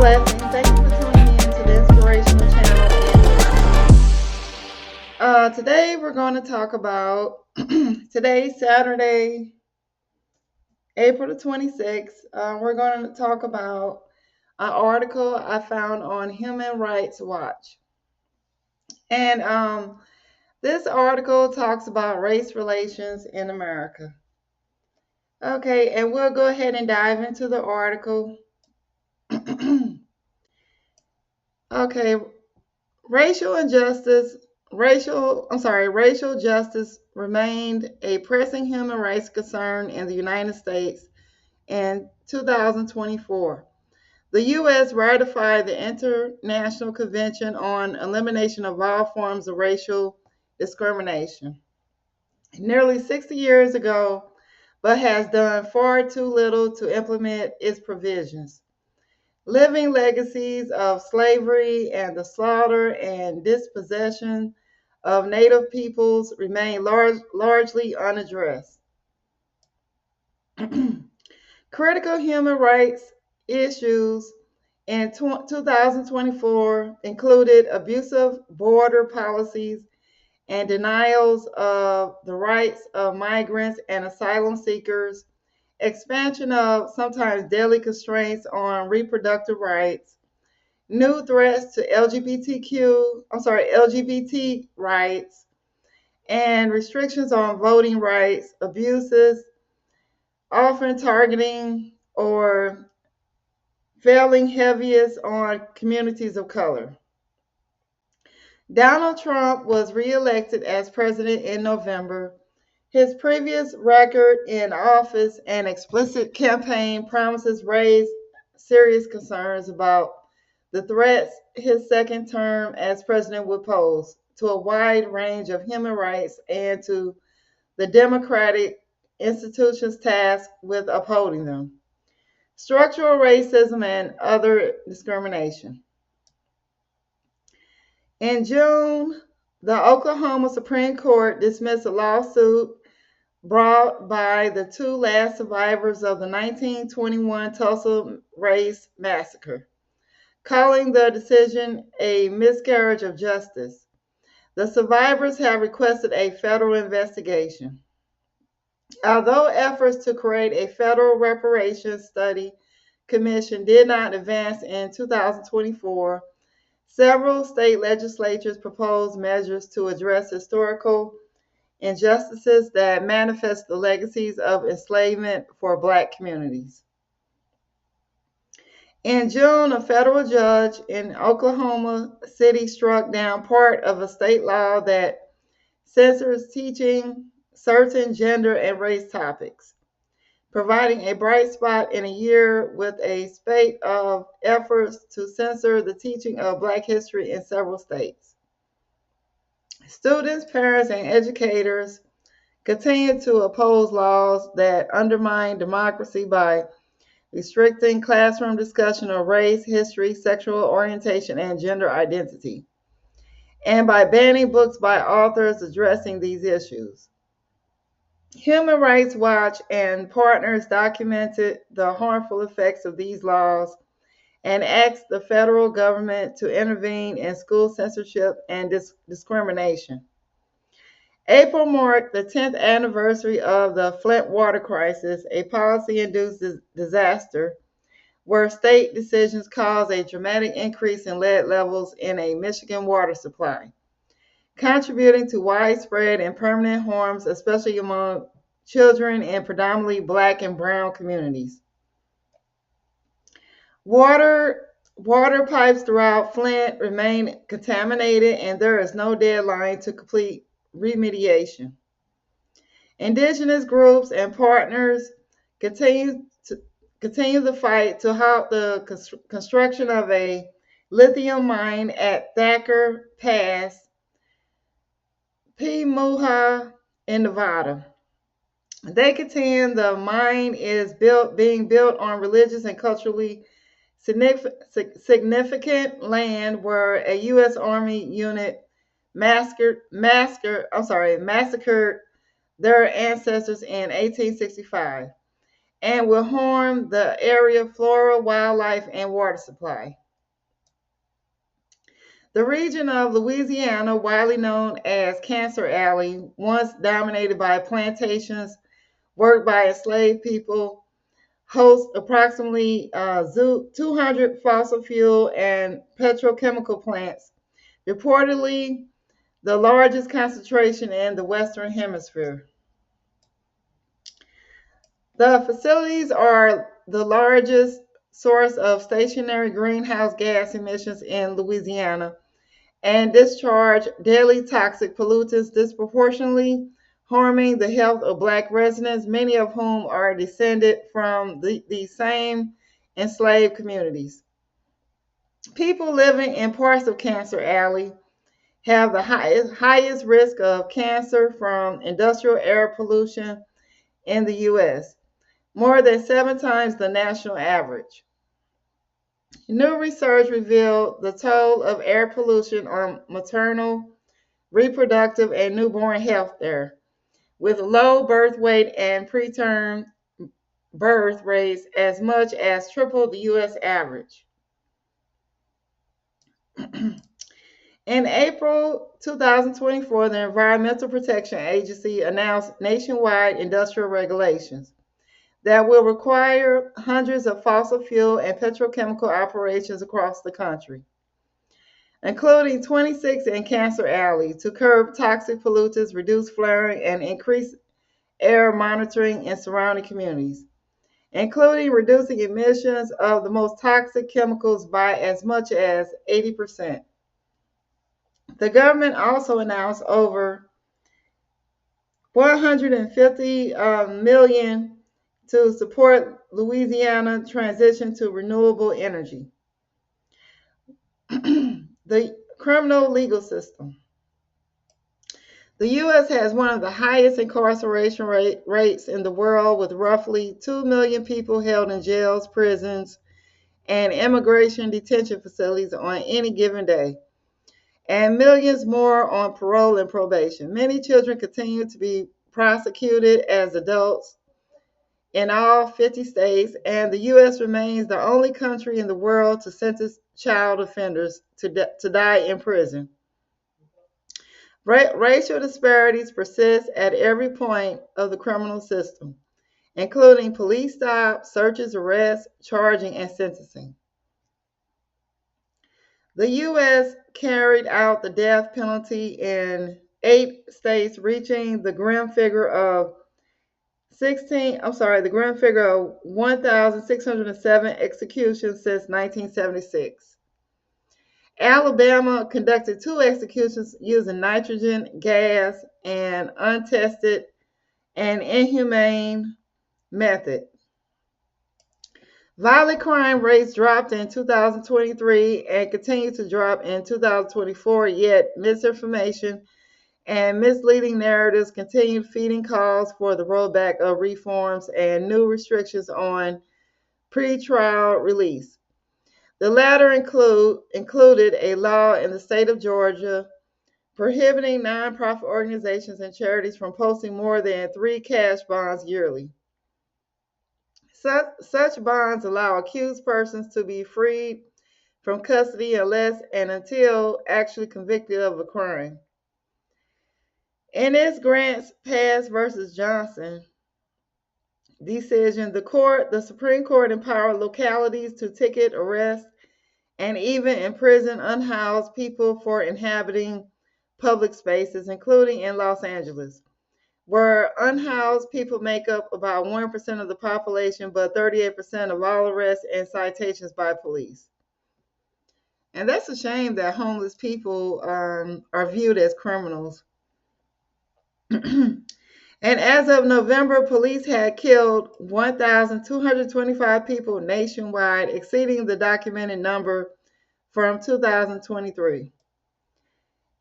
blessings. Thank you for tuning in to the Inspirational Channel. Today we're going to talk about today's Saturday, April the 26th. We're going to talk about an article I found on Human Rights Watch. And this article talks about race relations in America. Okay, and we'll go ahead and dive into the article. Okay, racial justice remained a pressing human rights concern in the United States in 2024. The U.S. ratified the International Convention on Elimination of All Forms of Racial Discrimination nearly 60 years ago, but has done far too little to implement its provisions. Living legacies of slavery and the slaughter and dispossession of Native peoples remain largely unaddressed. Critical human rights issues in 2024 included abusive border policies and denials of the rights of migrants and asylum seekers, expansion of sometimes deadly constraints on reproductive rights, new threats to LGBT rights, and restrictions on voting rights, abuses, often targeting or failing heaviest on communities of color. Donald Trump was reelected as president in November. His previous record in office and explicit campaign promises raised serious concerns about the threats his second term as president would pose to a wide range of human rights and to the democratic institutions tasked with upholding them. Structural racism and other discrimination. In June, the Oklahoma Supreme Court dismissed a lawsuit brought by the two last survivors of the 1921 Tulsa Race Massacre, calling the decision a miscarriage of justice. The survivors have requested a federal investigation. Although efforts to create a federal reparations study commission did not advance in 2024, several state legislatures proposed measures to address historical injustices that manifest the legacies of enslavement for Black communities. In June, a federal judge in Oklahoma City struck down part of a state law that censors teaching certain gender and race topics, providing a bright spot in a year with a spate of efforts to censor the teaching of Black history in several states. Students, parents, and educators continue to oppose laws that undermine democracy by restricting classroom discussion of race, history, sexual orientation, and gender identity, and by banning books by authors addressing these issues. Human Rights Watch and partners documented the harmful effects of these laws and asked the federal government to intervene in school censorship and discrimination. April marked the 10th anniversary of the Flint water crisis, a policy-induced disaster where state decisions caused a dramatic increase in lead levels in a Michigan water supply, contributing to widespread and permanent harms, especially among children in predominantly Black and brown communities. Water pipes throughout Flint remain contaminated, and there is no deadline to complete remediation. Indigenous groups and partners continue the fight to halt the construction of a lithium mine at Thacker Pass, Pimuha, in Nevada. They contend the mine is being built on religious and culturally significant land where a U.S. Army unit massacred their ancestors in 1865. and will harm the area flora, wildlife, and water supply. The region of Louisiana, widely known as Cancer Alley, once dominated by plantations worked by enslaved people, hosts approximately 200 fossil fuel and petrochemical plants, reportedly the largest concentration in the Western Hemisphere. The facilities are the largest source of stationary greenhouse gas emissions in Louisiana and discharge deadly toxic pollutants disproportionately harming the health of Black residents, many of whom are descended from the same enslaved communities. People living in parts of Cancer Alley have the highest risk of cancer from industrial air pollution in the U.S., more than 7 times the national average. New research revealed the toll of air pollution on maternal, reproductive, and newborn health there, with low birth weight and preterm birth rates as much as triple the U.S. average. In April 2024, the Environmental Protection Agency announced nationwide industrial regulations that will require hundreds of fossil fuel and petrochemical operations across the country, including 26 in Cancer Alley, to curb toxic pollutants, reduce flaring, and increase air monitoring in surrounding communities, including reducing emissions of the most toxic chemicals by as much as 80%. The government also announced over 150 million to support Louisiana transition to renewable energy. The criminal legal system. The U.S. has one of the highest incarceration rates in the world, with roughly 2 million people held in jails, prisons, and immigration detention facilities on any given day, and millions more on parole and probation. Many children continue to be prosecuted as adults in all 50 states, and the U.S. remains the only country in the world to sentence child offenders to die in prison. Racial disparities persist at every point of the criminal system, including police stops, searches, arrests, charging, and sentencing. The U.S. carried out the death penalty in 8 states, reaching the grim figure of 1,607 executions since 1976. Alabama conducted 2 executions using nitrogen gas and untested and inhumane method. Violent crime rates dropped in 2023 and continue to drop in 2024, yet misinformation and misleading narratives continue feeding calls for the rollback of reforms and new restrictions on pretrial release. The latter included a law in the state of Georgia prohibiting nonprofit organizations and charities from posting more than 3 cash bonds yearly. Such bonds allow accused persons to be freed from custody unless and until actually convicted of a crime. In its Grants Pass versus Johnson decision, the Supreme Court empowered localities to ticket, arrest, and even imprison unhoused people for inhabiting public spaces, including in Los Angeles, where unhoused people make up about 1% of the population, but 38% of all arrests and citations by police. And that's a shame that homeless people are viewed as criminals. And as of November, police had killed 1,225 people nationwide, exceeding the documented number from 2023.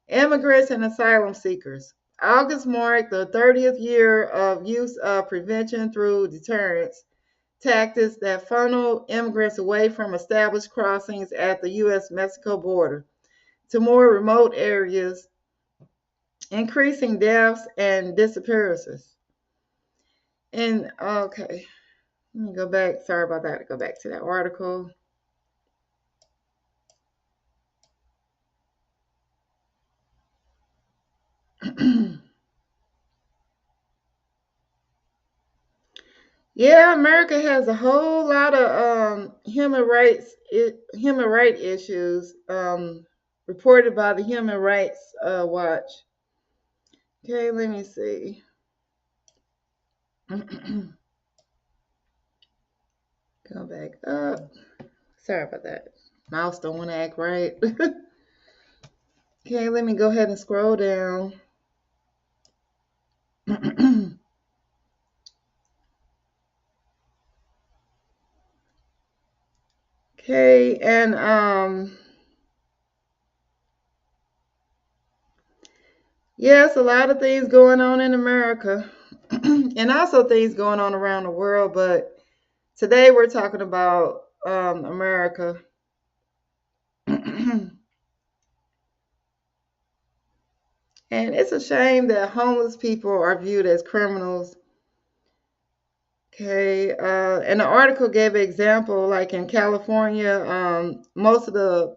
Immigrants and asylum seekers. August marked the 30th year of use of prevention through deterrence tactics that funnel immigrants away from established crossings at the U.S.-Mexico border to more remote areas, increasing deaths and disappearances. And okay, Let me go back. Sorry about that. Go back to that article. Yeah, America has a whole lot of human rights issues reported by the Human Rights Watch. Okay, let me see. Go back up. Sorry about that. Mouse don't want to act right. Okay, let me go ahead and scroll down. Okay, and yes, a lot of things going on in America, and also things going on around the world. But today we're talking about America. And it's a shame that homeless people are viewed as criminals. Okay, and the article gave an example, like in California, most of the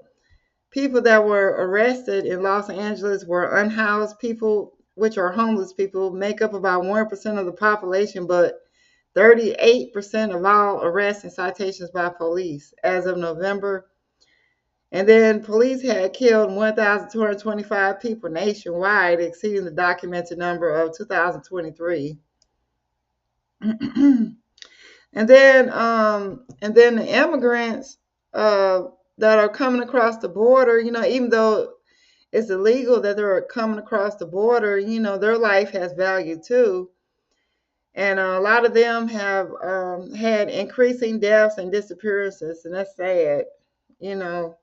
people that were arrested in Los Angeles were unhoused people, which are homeless people, make up about 1% of the population, but 38% of all arrests and citations by police as of November. And then police had killed 1,225 people nationwide, exceeding the documented number of 2023. And then the immigrants that are coming across the border, even though it's illegal that they're coming across the border, their life has value too. And a lot of them have had increasing deaths and disappearances, and that's sad, you know.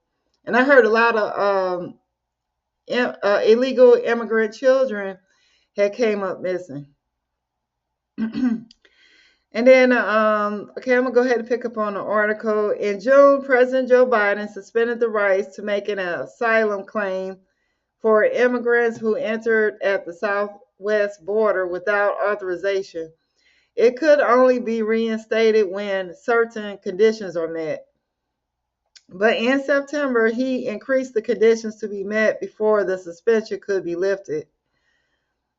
And I heard a lot of illegal immigrant children had came up missing. And then, okay, I'm gonna go ahead and pick up on the article. In June, President Joe Biden suspended the rights to make an asylum claim for immigrants who entered at the southwest border without authorization. It could only be reinstated when certain conditions are met. But in September, he increased the conditions to be met before the suspension could be lifted.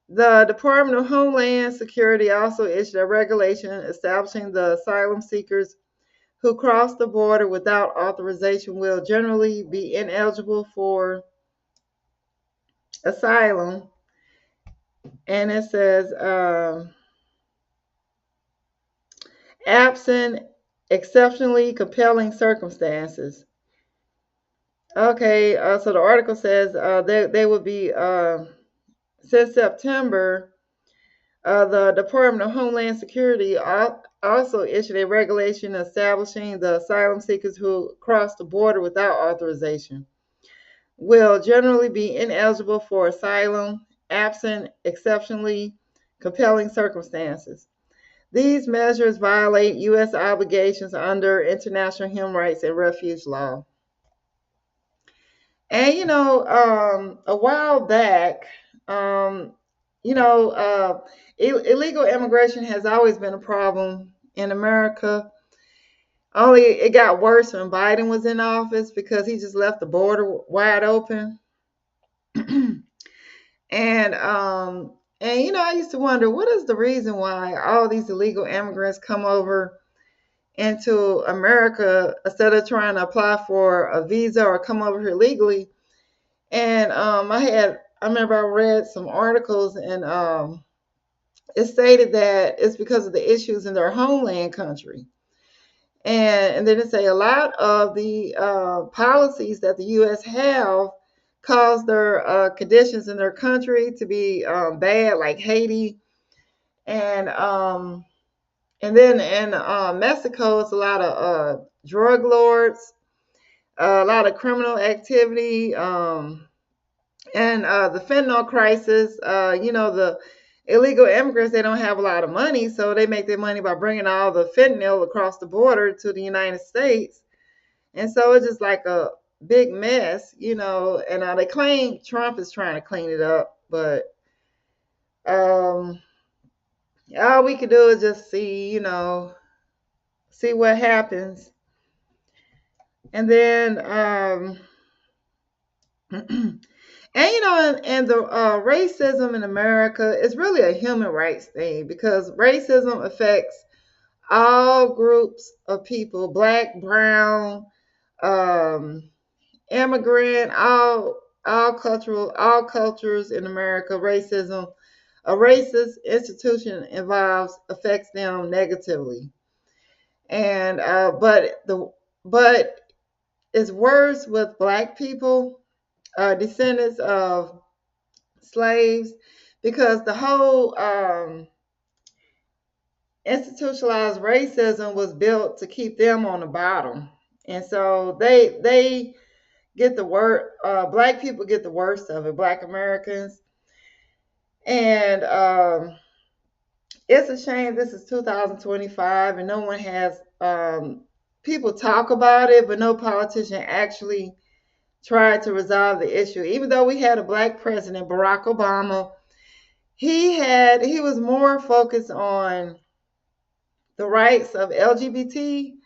The Department of Homeland Security also issued a regulation establishing the asylum seekers who cross the border without authorization will generally be ineligible for asylum. And it says, absent exceptionally compelling circumstances. Okay, so the article says they would be, since September, the Department of Homeland Security also issued a regulation establishing the asylum seekers who cross the border without authorization will generally be ineligible for asylum absent exceptionally compelling circumstances. These measures violate U.S. obligations under international human rights and refuge law. And a while back, um, illegal immigration has always been a problem in America. Only it got worse when Biden was in office because he just left the border wide open. And I used to wonder what is the reason why all these illegal immigrants come over into America instead of trying to apply for a visa or come over here legally. And I remember I read some articles, and it stated that it's because of the issues in their homeland country. And then it say a lot of the policies that the U.S. have cause their conditions in their country to be bad, like Haiti, and then in Mexico, it's a lot of drug lords, a lot of criminal activity, and the fentanyl crisis. The illegal immigrants, they don't have a lot of money, so they make their money by bringing all the fentanyl across the border to the United States. And so it's just like a big mess, and they claim Trump is trying to clean it up, but all we can do is just see, see what happens. And then, and and the racism in America is really a human rights thing because racism affects all groups of people, black, brown, um, immigrant, all cultures in America. Racism, a racist institution involves affects them negatively, and but it's worse with black people, descendants of slaves, because the whole institutionalized racism was built to keep them on the bottom, and so they get the worst. Black people get the worst of it. Black Americans, and it's a shame this is 2025 and no one has. People talk about it, but no politician actually tried to resolve the issue. Even though we had a black president, Barack Obama, he was more focused on the rights of LGBT.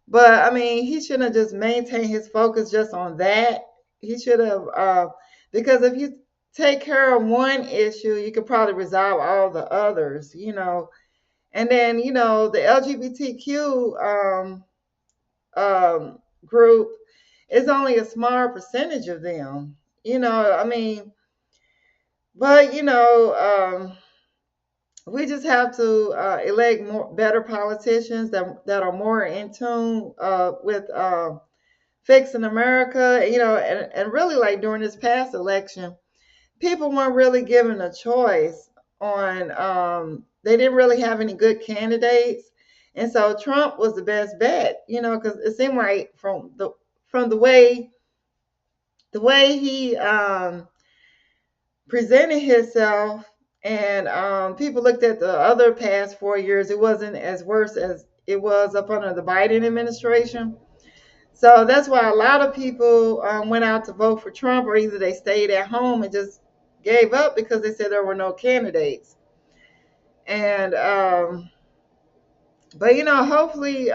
But I mean, he shouldn't have just maintained his focus just on that. He should have, because if you take care of one issue, you could probably resolve all the others, And then, the LGBTQ group is only a small percentage of them. I mean, but we just have to elect better politicians that are more in tune with fixing America, and really like during this past election, people weren't really given a choice on, they didn't really have any good candidates. And so Trump was the best bet, because it seemed like from the way he presented himself, and people looked at the other past 4 years, it wasn't as worse as it was up under the Biden administration. So that's why a lot of people went out to vote for Trump, or either they stayed at home and just gave up because they said there were no candidates. And but hopefully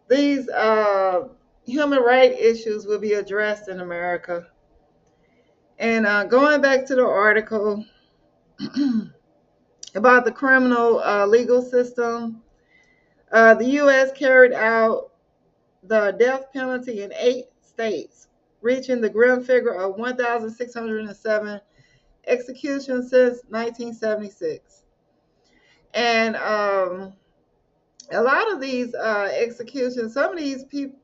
these human rights issues will be addressed in America. And going back to the article about the criminal legal system, the U.S. carried out the death penalty in 8 states, reaching the grim figure of 1,607 executions since 1976. And a lot of these executions, some of these people,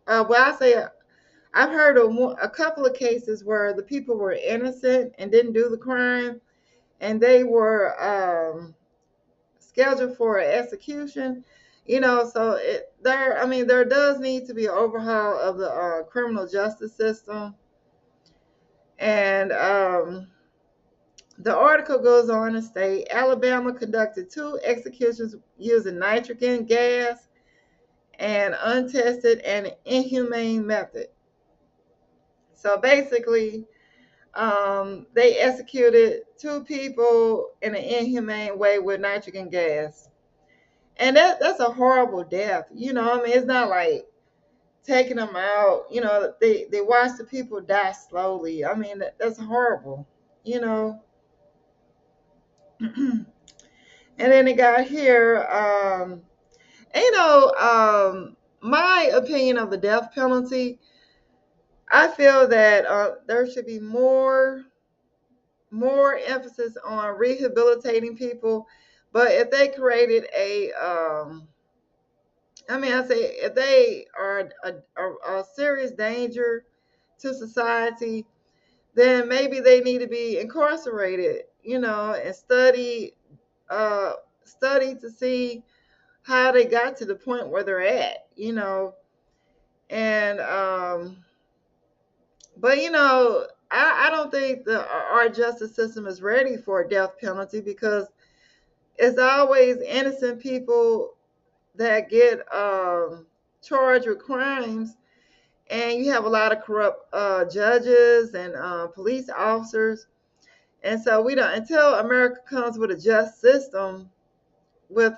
I've heard of a couple of cases where the people were innocent and didn't do the crime, and they were scheduled for execution. So there does need to be an overhaul of the criminal justice system. And the article goes on to state Alabama conducted 2 executions using nitrogen gas, an untested and inhumane method. So basically, they executed 2 people in an inhumane way with nitrogen gas. And that's a horrible death. It's not like taking them out. They watch the people die slowly. I mean, that's horrible. You know. And then they got here. My opinion of the death penalty. I feel that there should be more emphasis on rehabilitating people. But if they created I say if they are a serious danger to society, then maybe they need to be incarcerated, and study to see how they got to the point where they're at. And but I don't think our justice system is ready for a death penalty because it's always innocent people that get charged with crimes, and you have a lot of corrupt judges and police officers. And so we don't, until America comes with a just system with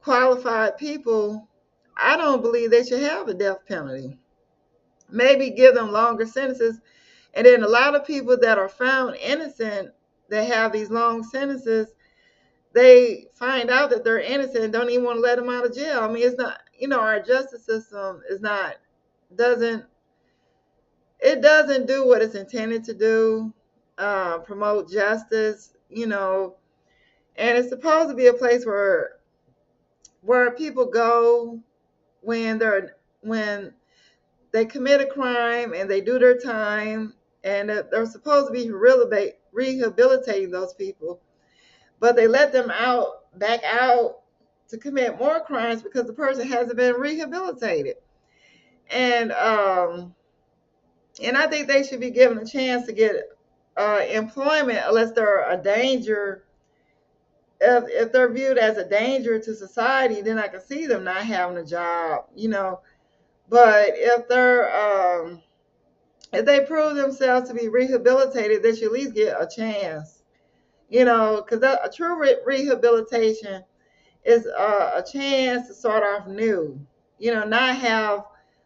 qualified people, I don't believe they should have the death penalty. Maybe give them longer sentences. And then a lot of people that are found innocent that have these long sentences, they find out that they're innocent and don't even want to let them out of jail. I mean, it's not, our justice system is not, doesn't, it doesn't do what it's intended to do, promote justice, and it's supposed to be a place where people go when when they commit a crime and they do their time, and they're supposed to be rehabilitating those people, but they let them back out to commit more crimes because the person hasn't been rehabilitated. And I think they should be given a chance to get employment unless they're a danger. If they're viewed as a danger to society, then I can see them not having a job. But if they prove themselves to be rehabilitated, they should at least get a chance. Because a true rehabilitation is a chance to start off new. Not have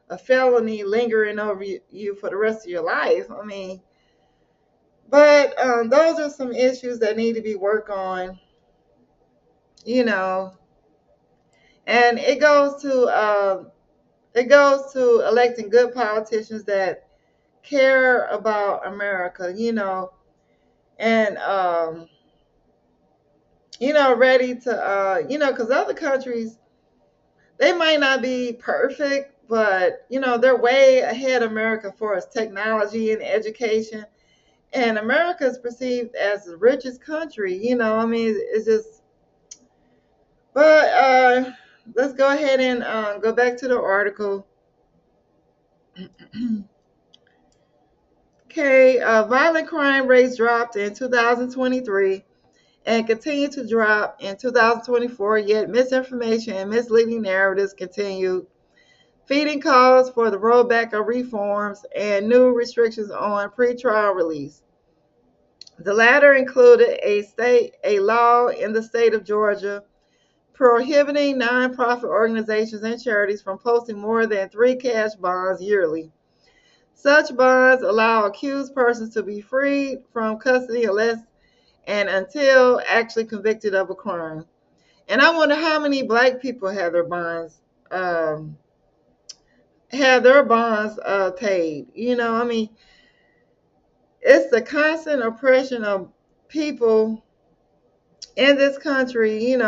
a felony lingering over you for the rest of your life. I mean, but those are some issues that need to be worked on. And it goes to electing good politicians that care about America. And ready to because other countries, they might not be perfect, but they're way ahead of America for its technology and education. And America is perceived as the richest country. I mean, it's just. But let's go ahead and go back to the article. Okay, violent crime rates dropped in 2023 and continue to drop in 2024, yet misinformation and misleading narratives continue, feeding calls for the rollback of reforms and new restrictions on pretrial release. The latter included a law in the state of Georgia prohibiting nonprofit organizations and charities from posting more than 3 cash bonds yearly. Such bonds allow accused persons to be freed from custody until actually convicted of a crime. And I wonder how many black people have their bonds paid. I mean, it's the constant oppression of people in this country, and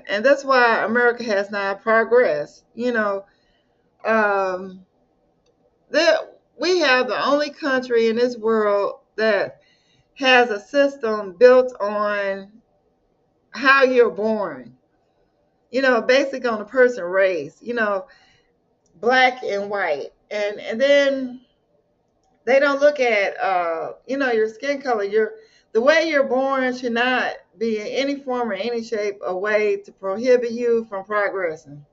that's why America has not progressed. Um, we have the only country in this world that has a system built on how you're born, basically on a person race, black and white. And then they don't look at, your skin color. The way you're born should not be in any form or any shape a way to prohibit you from progressing.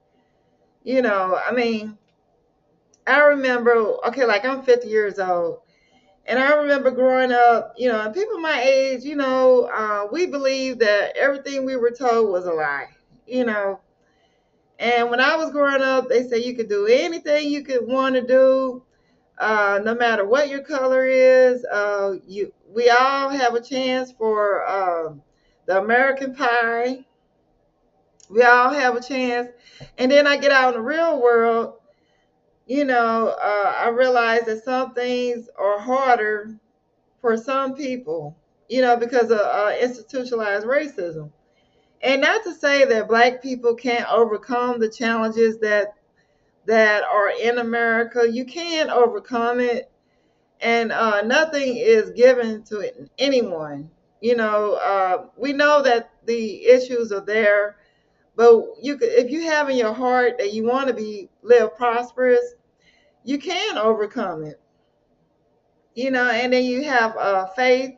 I mean, I remember, okay, like I'm 50 years old. And I remember growing up, and people my age, we believed that everything we were told was a lie, you know. And when I was growing up, they said you could do anything you could want to do, no matter what your color is. We all have a chance for the American pie. We all have a chance. And then I get out in the real world, I realize that some things are harder for some people, because of institutionalized racism. And not to say that black people can't overcome the challenges that are in America. You can overcome it, and nothing is given to anyone. We know that the issues are there, but if you have in your heart that you want to live prosperous, you can overcome it. And then you have faith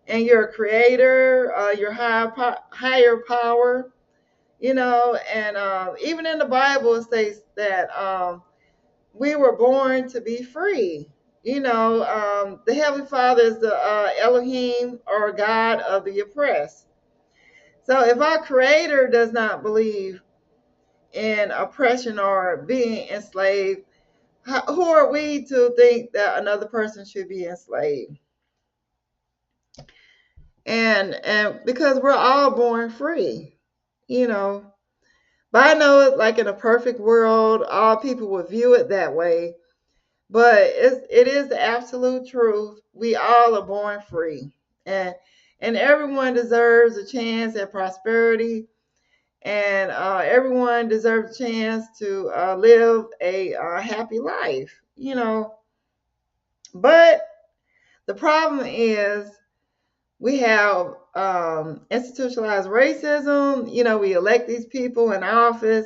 and your creator, your higher power, and even in the Bible it states that we were born to be free. The Heavenly Father is the Elohim, or God of the oppressed. So if our creator does not believe in oppression or being enslaved, who are we to think that another person should be enslaved? And because we're all born free, you know. But I know it's like in a perfect world, all people would view it that way. But it is the absolute truth. We all are born free, and everyone deserves a chance at prosperity, and everyone deserves a chance to live a happy life. You know, but the problem is we have institutionalized racism. You know, we elect these people in office,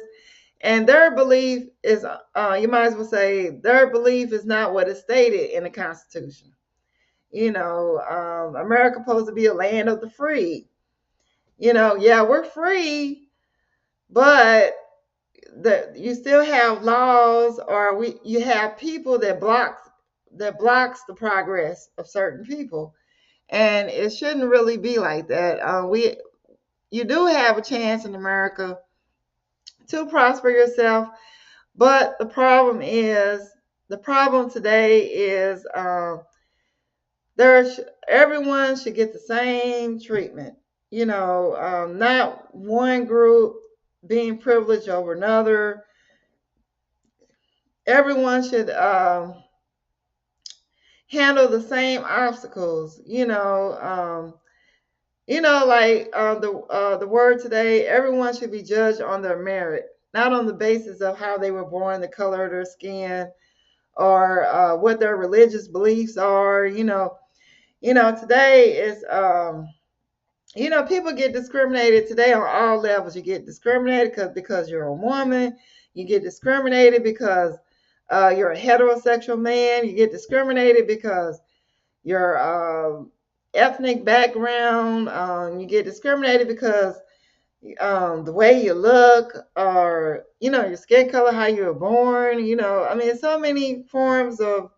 and their belief is, you might as well say, their belief is not what is stated in the Constitution. You know, America supposed to be a land of the free. You know, yeah, we're free, but you still have laws, or you have people that blocks the progress of certain people, and it shouldn't really be like that. You do have a chance in America to prosper yourself, but the problem today is everyone should get the same treatment. You know, not one group being privileged over another. Everyone should handle the same obstacles. Like the word today, everyone should be judged on their merit, not on the basis of how they were born, the color of their skin, or what their religious beliefs are. Today is people get discriminated today on all levels. You get discriminated because you're a woman. You get discriminated because you're a heterosexual man. You get discriminated because your ethnic background. You get discriminated because the way you look, or your skin color, how you were born. So many forms of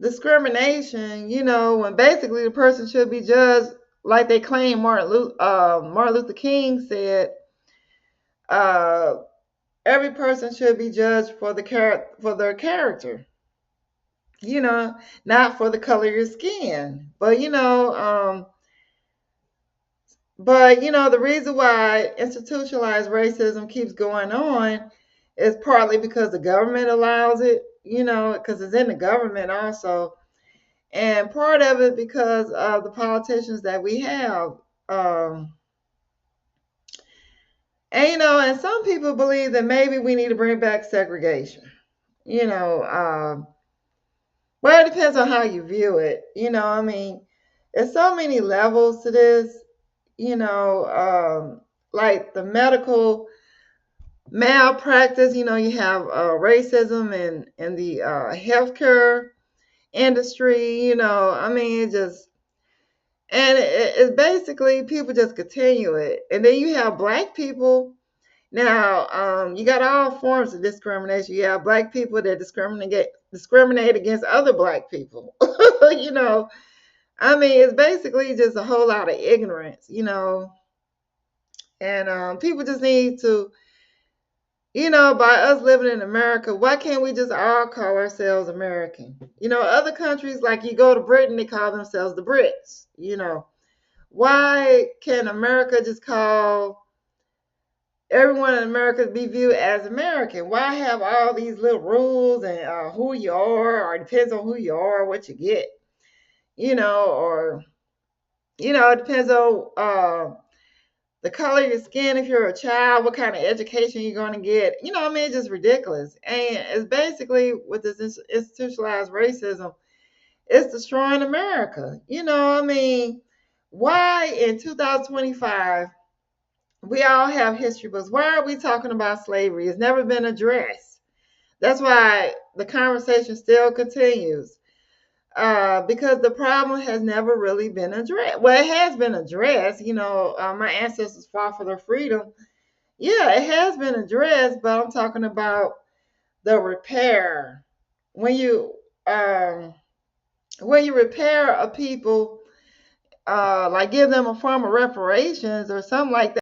discrimination, when basically the person should be judged like they claim Martin Luther King said, uh, every person should be judged for their character, you know, not for the color of your skin. But the reason why institutionalized racism keeps going on is partly because the government allows it, because it's in the government also. And part of it because of the politicians that we have. Um, and some people believe that maybe we need to bring back segregation. You know, well, it depends on how you view it. There's so many levels to this. Like the medical malpractice. You have racism in the healthcare industry. It just and it's basically people just continue it, and then you have black people. Now, you got all forms of discrimination. You have black people that discriminate against other black people. It's basically just a whole lot of ignorance. And people just need to, by us living in America, why can't we just all call ourselves American? Other countries, like you go to Britain, they call themselves the Brits. Why can America just call everyone in America be viewed as American? Why have all these little rules and who you are, or it depends on who you are, what you get, or it depends on the color of your skin. If you're a child, what kind of education you're going to get? It's just ridiculous. And it's basically with this institutionalized racism, it's destroying America. Why in 2025 we all have history books? Why are we talking about slavery? It's never been addressed. That's why the conversation still continues. Because the problem has never really been addressed. Well, it has been addressed. My ancestors fought for their freedom. Yeah, it has been addressed, but I'm talking about the repair. When you when you repair a people, like give them a form of reparations or something like